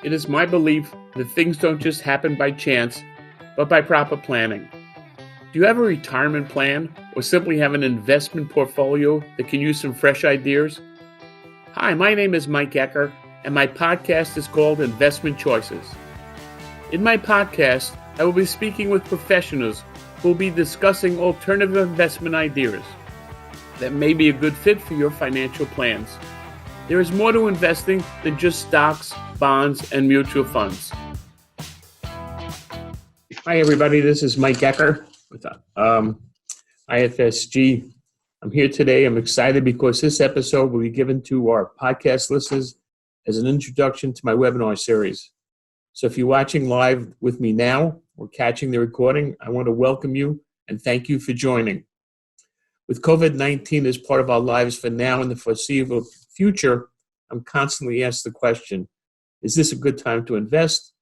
It is my belief that things don't just happen by chance, but by proper planning. Do you have a retirement plan or simply have an investment portfolio that can use some fresh ideas? Hi, my name is Mike Ecker, and my podcast is called Investment Choices. In my podcast, I will be speaking with professionals who will be discussing alternative investment ideas that may be a good fit for your financial plans. There is more to investing than just stocks, bonds, and mutual funds. Hi, everybody. This is Mike Ecker with IFSG. I'm here today. I'm excited because this episode will be given to our podcast listeners as an introduction to my webinar series. So if you're watching live with me now or catching the recording, I want to welcome you and thank you for joining. With COVID-19 as part of our lives for now and the foreseeable future, I'm constantly asked the question, is this a good time to invest?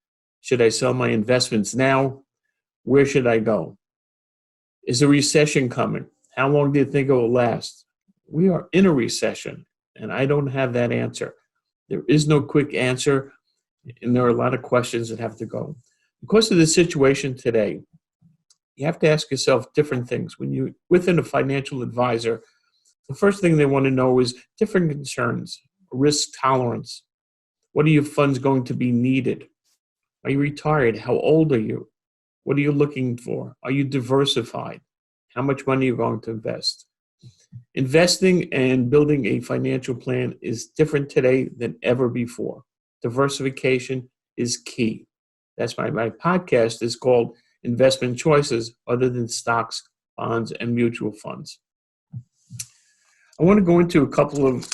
Should I sell my investments now? Where should I go? Is a recession coming? How long do you think it will last? We are in a recession, and I don't have that answer. There is no quick answer, and there are a lot of questions that have to go. Because of the situation today, you have to ask yourself different things. When you're within a financial advisor, the first thing they want to know is different concerns, risk tolerance. What are your funds going to be needed? Are you retired? How old are you? What are you looking for? Are you diversified? How much money are you going to invest? Investing and building a financial plan is different today than ever before. Diversification is key. That's why my podcast is called Investment Choices, other than stocks, bonds, and mutual funds. I want to go into a couple of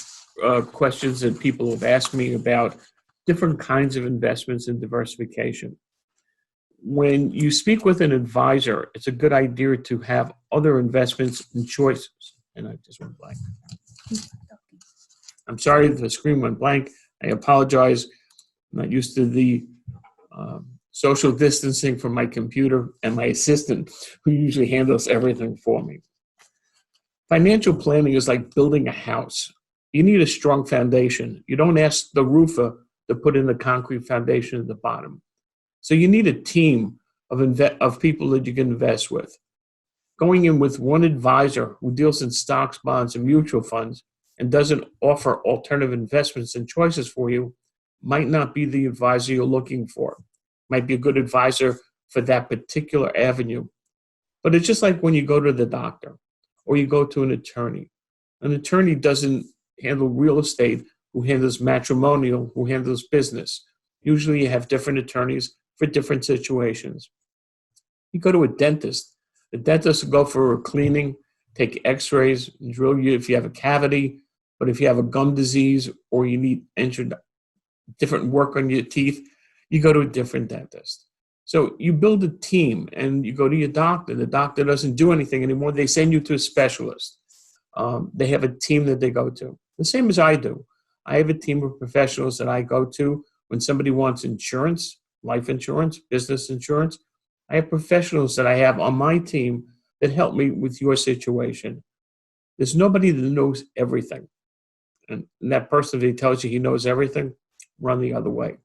questions that people have asked me about different kinds of investments and diversification. When you speak with an advisor, it's a good idea to have other investments and choices. And I just went blank. I'm sorry if the screen went blank. I apologize. I'm not used to the social distancing from my computer and my assistant, who usually handles everything for me. Financial planning is like building a house. You need a strong foundation. You don't ask the roofer to put in the concrete foundation at the bottom. So you need a team of people that you can invest with. Going in with one advisor who deals in stocks, bonds, and mutual funds and doesn't offer alternative investments and choices for you might not be the advisor you're looking for. Might be a good advisor for that particular avenue. But it's just like when you go to the doctor or you go to an attorney. An attorney doesn't handle real estate, who handles matrimonial, who handles business. Usually you have different attorneys for different situations. You go to a dentist. The dentist will go for a cleaning, take x-rays, drill you if you have a cavity, but if you have a gum disease or you need different work on your teeth, you go to a different dentist. So you build a team and you go to your doctor. The doctor doesn't do anything anymore. They send you to a specialist. They have a team that they go to. The same as I do. I have a team of professionals that I go to when somebody wants insurance, life insurance, business insurance. I have professionals that I have on my team that help me with your situation. There's nobody that knows everything. And that person, if he tells you he knows everything, run the other way.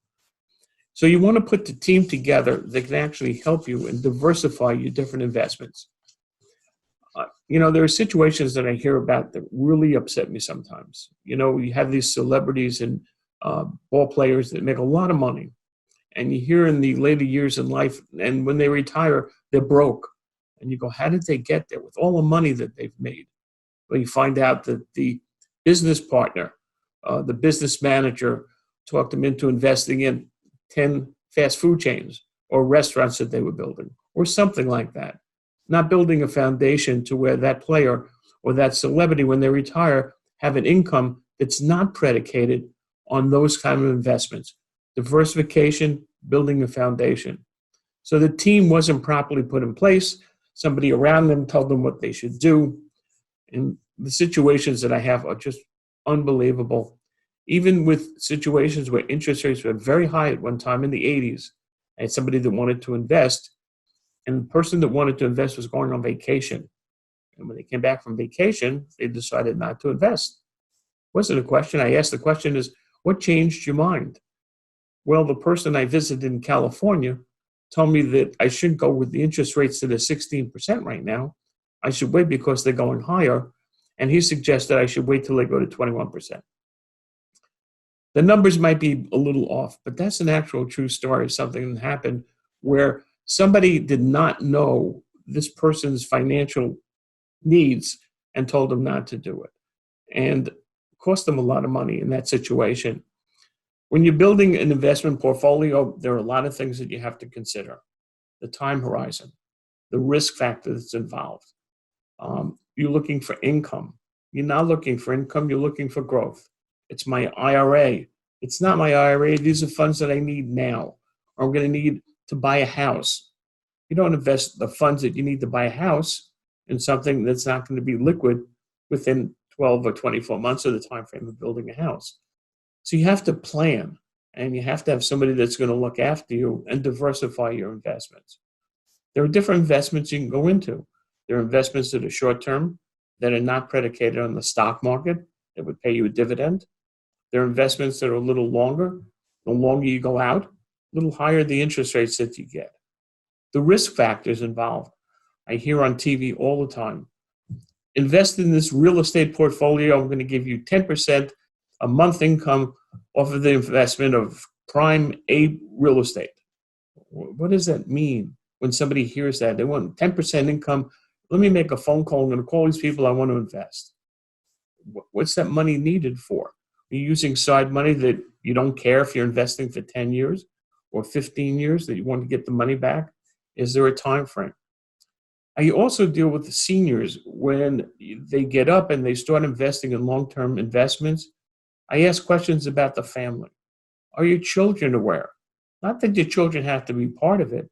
So you want to put the team together that can actually help you and diversify your different investments. There are situations that I hear about that really upset me sometimes. You have these celebrities and ball players that make a lot of money. And you hear in the later years in life, and when they retire, they're broke. And you go, how did they get there with all the money that they've made? Well, you find out that the business partner, the business manager, talked them into investing in 10 fast food chains or restaurants that they were building or something like that. Not building a foundation to where that player or that celebrity, when they retire, have an income that's not predicated on those kind of investments. Diversification, building a foundation. So the team wasn't properly put in place. Somebody around them told them what they should do. And the situations that I have are just unbelievable. Even with situations where interest rates were very high at one time in the 80s, I had somebody that wanted to invest, and the person that wanted to invest was going on vacation. And when they came back from vacation, they decided not to invest. It wasn't a question. I asked the question is, what changed your mind? Well, the person I visited in California told me that I shouldn't go with the interest rates that are 16% right now. I should wait because they're going higher. And he suggested I should wait till they go to 21%. The numbers might be a little off, but that's an actual true story of something that happened where somebody did not know this person's financial needs and told them not to do it. And cost them a lot of money in that situation. When you're building an investment portfolio, there are a lot of things that you have to consider. The time horizon, the risk factor that's involved. You're looking for income. You're not looking for income, you're looking for growth. It's my IRA. It's not my IRA. These are funds that I need now, or I'm going to need to buy a house. You don't invest the funds that you need to buy a house in something that's not going to be liquid within 12 or 24 months of the time frame of building a house. So you have to plan, and you have to have somebody that's going to look after you and diversify your investments. There are different investments you can go into. There are investments that are short-term, that are not predicated on the stock market, that would pay you a dividend. There are investments that are a little longer. The longer you go out, a little higher the interest rates that you get. The risk factors involved, I hear on TV all the time. Invest in this real estate portfolio. I'm going to give you 10% a month income off of the investment of prime A real estate. What does that mean when somebody hears that? They want 10% income. Let me make a phone call. I'm going to call these people I want to invest. What's that money needed for? Are you using side money that you don't care if you're investing for 10 years or 15 years, that you want to get the money back? Is there a time frame? I also deal with the seniors when they get up and they start investing in long-term investments. I ask questions about the family. Are your children aware? Not that your children have to be part of it,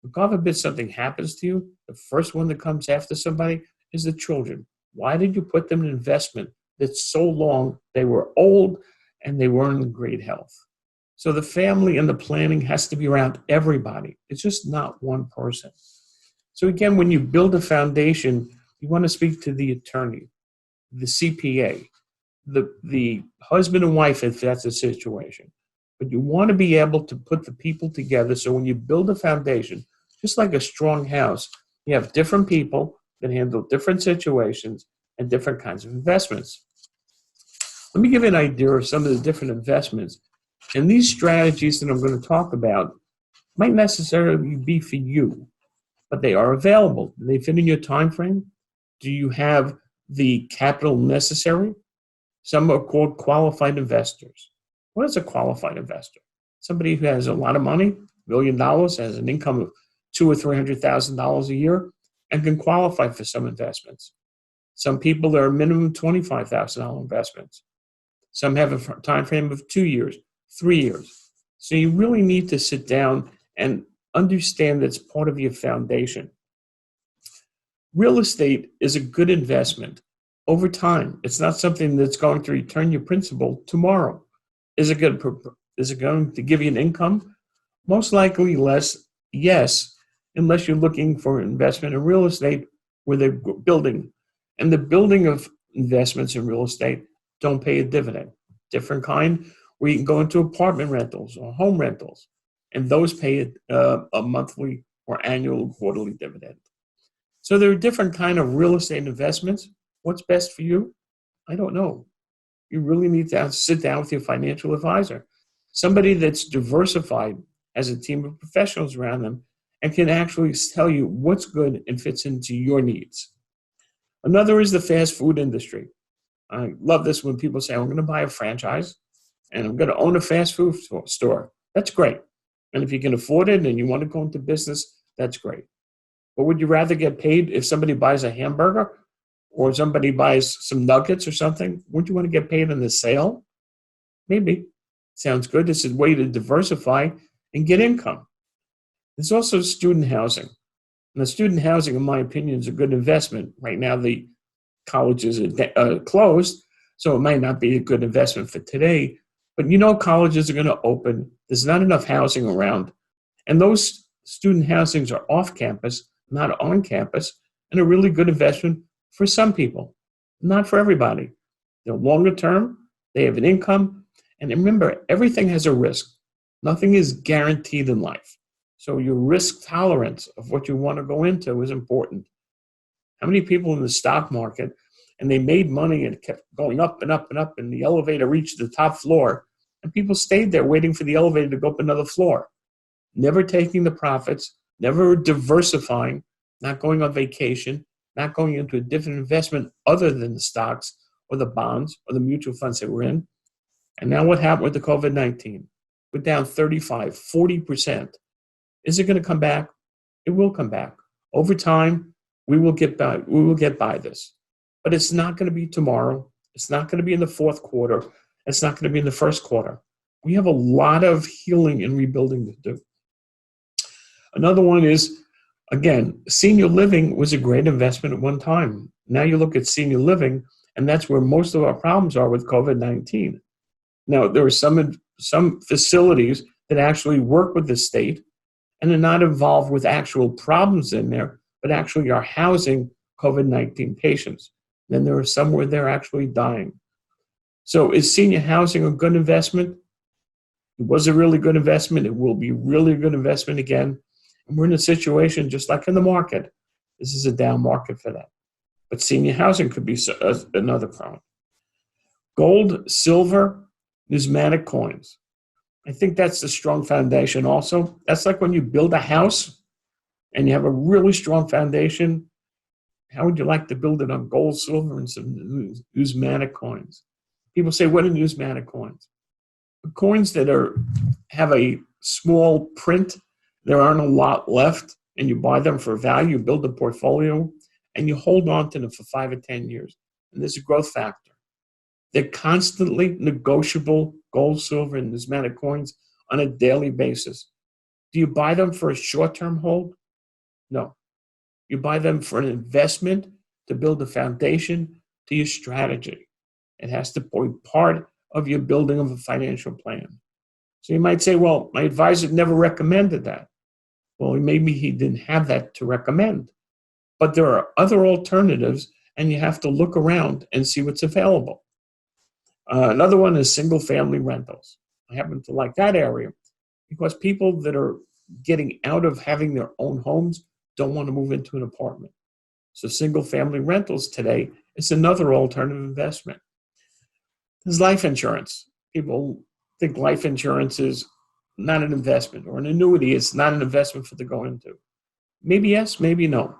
but God forbid something happens to you, the first one that comes after somebody is the children. Why did you put them in investment that's so long they were old and they weren't in great health? So the family and the planning has to be around everybody. It's just not one person. So again, when you build a foundation, you want to speak to the attorney, the CPA, the husband and wife, if that's a situation. But you want to be able to put the people together so when you build a foundation, just like a strong house, you have different people that handle different situations and different kinds of investments. Let me give you an idea of some of the different investments. And these strategies that I'm going to talk about might necessarily be for you, but they are available. Do they fit in your time frame? Do you have the capital necessary? Some are called qualified investors. What is a qualified investor? Somebody who has a lot of money, $1 million, has an income of $200,000 or $300,000 a year, and can qualify for some investments. Some people are minimum $25,000 investments. Some have a time frame of 2 years, 3 years. So you really need to sit down and understand that's part of your foundation. Real estate is a good investment over time. It's not something that's going to return your principal tomorrow. Is it going to give you an income? Most likely less, yes, unless you're looking for investment in real estate where they're building. And the building of investments in real estate don't pay a dividend. Different kind, where you can go into apartment rentals or home rentals, and those pay a monthly or annual quarterly dividend. So there are different kind of real estate investments. What's best for you? I don't know. You really need to sit down with your financial advisor, somebody that's diversified, has a team of professionals around them, and can actually tell you what's good and fits into your needs. Another is the fast food industry. I love this when people say, I'm going to buy a franchise and I'm going to own a fast food store. That's great. And if you can afford it and you want to go into business, that's great. But would you rather get paid if somebody buys a hamburger or somebody buys some nuggets or something? Wouldn't you want to get paid on the sale? Maybe. Sounds good. It's a way to diversify and get income. There's also student housing. And the student housing, in my opinion, is a good investment. Right now, the colleges are closed, so it might not be a good investment for today. But you know colleges are going to open. There's not enough housing around. And those student housings are off campus, not on campus, and a really good investment for some people, not for everybody. They're longer term, they have an income, and remember, everything has a risk. Nothing is guaranteed in life. So your risk tolerance of what you want to go into is important. How many people in the stock market, and they made money and it kept going up and up and up, and the elevator reached the top floor, and people stayed there waiting for the elevator to go up another floor, never taking the profits, never diversifying, not going on vacation, not going into a different investment other than the stocks or the bonds or the mutual funds that we're in. And now what happened with the COVID-19? We're down 35, 40%. Is it going to come back? It will come back. Over time, we will get by this. But it's not going to be tomorrow. It's not going to be in the fourth quarter. It's not going to be in the first quarter. We have a lot of healing and rebuilding to do. Another one is, again, senior living was a great investment at one time. Now you look at senior living, and that's where most of our problems are with COVID-19. Now, there are some facilities that actually work with the state and are not involved with actual problems in there, but actually are housing COVID-19 patients. Then there are some where they're actually dying. So is senior housing a good investment? It was a really good investment. It will be really a good investment again. And we're in a situation just like in the market. This is a down market for that. But senior housing could be another problem. Gold, silver, numismatic coins. I think that's a strong foundation also. That's like when you build a house and you have a really strong foundation. How would you like to build it on gold, silver, and some numismatic coins? People say, what are numismatic coins? Coins that have a small print, there aren't a lot left, and you buy them for value, build a portfolio, and you hold on to them for 5 or 10 years. And there's a growth factor. They're constantly negotiable, gold, silver, and numismatic coins on a daily basis. Do you buy them for a short-term hold? No. You buy them for an investment to build a foundation to your strategy. It has to be part of your building of a financial plan. So you might say, well, my advisor never recommended that. Well, maybe he didn't have that to recommend. But there are other alternatives, and you have to look around and see what's available. Another one is single-family rentals. I happen to like that area because people that are getting out of having their own homes don't want to move into an apartment. So single-family rentals today is another alternative investment. There's life insurance. People think life insurance is not an investment, or an annuity is not an investment for to go into. Maybe yes, maybe no.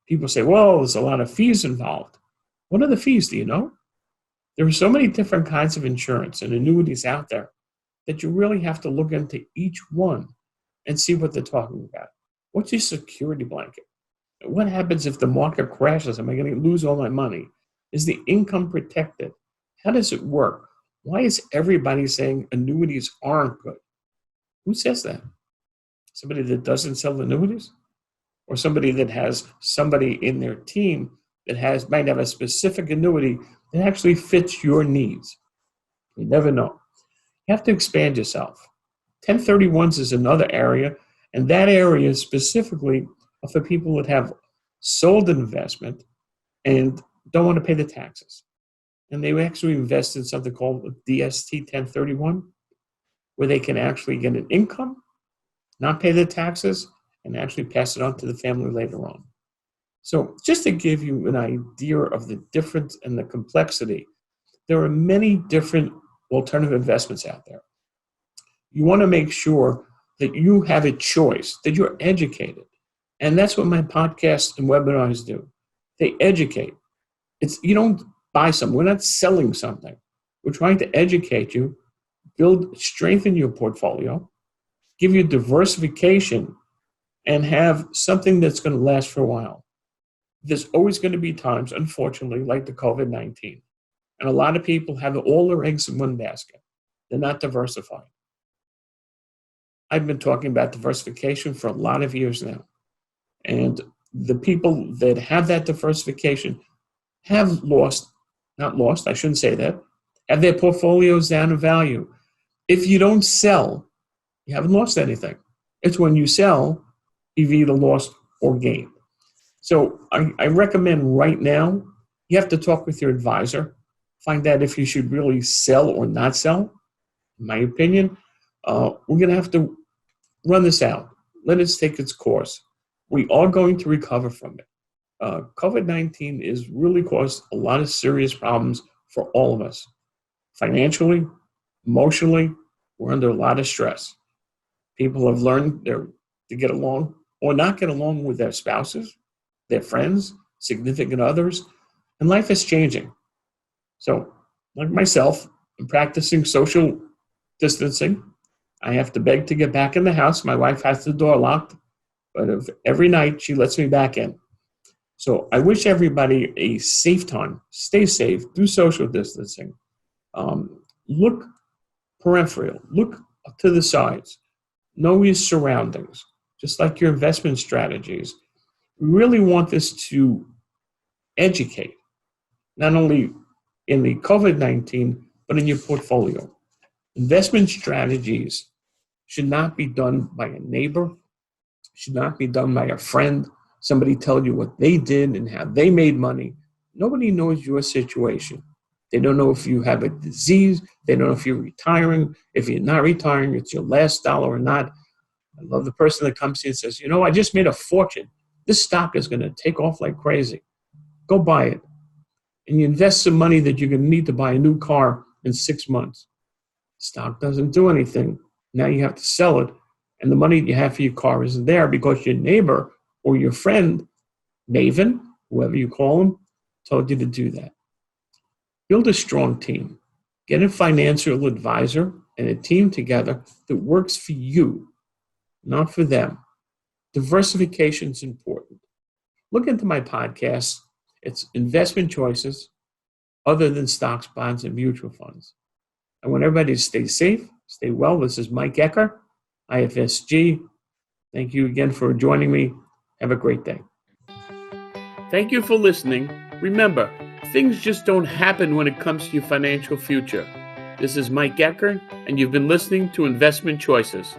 People say, well, there's a lot of fees involved. What are the fees? Do you know? There are so many different kinds of insurance and annuities out there that you really have to look into each one and see what they're talking about. What's your security blanket? What happens if the market crashes? Am I going to lose all my money? Is the income protected? How does it work? Why is everybody saying annuities aren't good? Who says that? Somebody that doesn't sell annuities? Or somebody that has somebody in their team that might have a specific annuity that actually fits your needs? You never know. You have to expand yourself. 1031s is another area, and that area specifically are for people that have sold an investment and don't want to pay the taxes. And they actually invest in something called a DST 1031, where they can actually get an income, not pay the taxes, and actually pass it on to the family later on. So just to give you an idea of the difference and the complexity, there are many different alternative investments out there. You want to make sure that you have a choice, that you're educated. And that's what my podcasts and webinars do. They educate. You don't buy something. We're not selling something. We're trying to educate you, strengthen your portfolio, give you diversification, and have something that's going to last for a while. There's always going to be times, unfortunately, like the COVID-19. And a lot of people have all their eggs in one basket. They're not diversified. I've been talking about diversification for a lot of years now. And the people that have that diversification have not lost, I shouldn't say that, have their portfolios down in value. If you don't sell, you haven't lost anything. It's when you sell, you've either lost or gained. So I recommend right now, you have to talk with your advisor, find out if you should really sell or not sell. In my opinion, we're going to have to run this out. Let it take its course. We are going to recover from it. COVID-19 has really caused a lot of serious problems for all of us. Financially, emotionally, we're under a lot of stress. People have learned to get along or not get along with their spouses, their friends, significant others, and life is changing. So, like myself, I'm practicing social distancing. I have to beg to get back in the house. My wife has the door locked, but every night she lets me back in. So I wish everybody a safe time. Stay safe. Do social distancing. Look peripheral. Look to the sides. Know your surroundings, just like your investment strategies. We really want this to educate, not only in the COVID-19, but in your portfolio. Investment strategies should not be done by a neighbor, should not be done by a friend, somebody tell you what they did and how they made money. Nobody knows your situation. They don't know if you have a disease. They don't know if you're retiring. If you're not retiring, it's your last dollar or not. I love the person that comes in and says, I just made a fortune. This stock is going to take off like crazy. Go buy it. And you invest some money that you're going to need to buy a new car in 6 months. Stock doesn't do anything. Now you have to sell it. And the money you have for your car isn't there because your neighbor or your friend, Maven, whoever you call him, told you to do that. Build a strong team. Get a financial advisor and a team together that works for you, not for them. Diversification is important. Look into my podcast. It's investment choices other than stocks, bonds, and mutual funds. I want everybody to stay safe, stay well. This is Mike Ecker, IFSG. Thank you again for joining me. Have a great day. Thank you for listening. Remember, things just don't happen when it comes to your financial future. This is Mike Ecker, and you've been listening to Investment Choices.